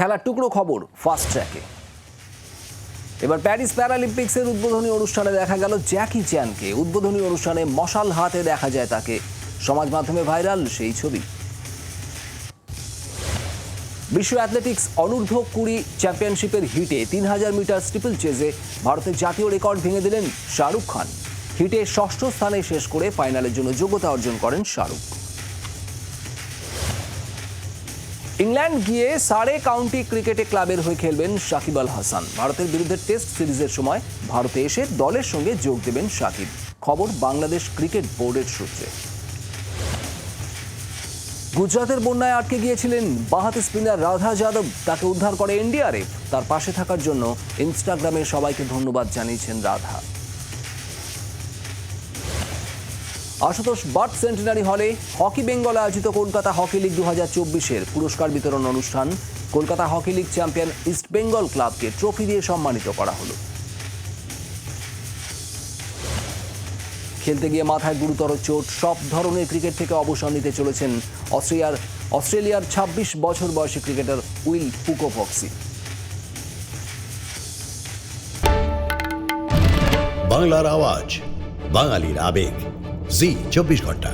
খেলার টুকরো খবর ফাস্ট ট্র্যাকে। এবার প্যারিস প্যারালিম্পিক্সের উদ্বোধনী অনুষ্ঠানে দেখা গেল জ্যাকি চ্যানকে। উদ্বোধনী অনুষ্ঠানে মশাল হাতে দেখা যায় তাকে। সমাজ মাধ্যমে ভাইরাল সেই ছবি। বিশ্ব অ্যাথলেটিক্স অনূর্ধ্ব 20 চ্যাম্পিয়নশিপের হিটে 3000 মিটার স্টিপল চেজে ভারতের জাতীয় রেকর্ড ভেঙে দিলেন শাহরুখ খান। হিটে ষষ্ঠ স্থানে শেষ করে ফাইনালের জন্য যোগ্যতা অর্জন করেন শাহরুখ। ইংল্যান্ড গিয়ে সারে কাউন্টি ক্রিকেটে ক্লাবের হয়ে খেলবেন সাকিব আল হাসান। ভারতের বিরুদ্ধে টেস্ট সিরিজের সময় ভারতে এসে দলের সঙ্গে যোগ দেবেন সাকিব। খবর বাংলাদেশ ক্রিকেট বোর্ডের সূত্রে। গুজরাতের বন্যায় আটকে গিয়েছিলেন বাঁহাতি স্পিনার রাধা যাদব। তাকে উদ্ধার করে এনডিআরএফ। তার পাশে থাকার জন্য ইনস্টাগ্রামে সবাইকে ধন্যবাদ জানিয়েছেন রাধা। আশুতোষ বাট সেন্টিনারি হলে হকি বেঙ্গল আয়োজিত কলকাতা হকি লিগ 2024-এর পুরস্কার বিতরণ অনুষ্ঠান। Kolkata hockey league champion east Bengal ক্লাবকে ট্রফি দিয়ে সম্মানিত করা হলো। খেলতে গিয়ে মাথায় গুরুতর চোট। সব ধরনের ক্রিকেট থেকে অবসর নিতে চলেছেন অস্ট্রেলিয়ার 26 বছর বয়সী ক্রিকেটার উইল পুকোফক্সি। বাংলার আওয়াজ, বাঙালির আবেগ, জি 24 ঘন্টা।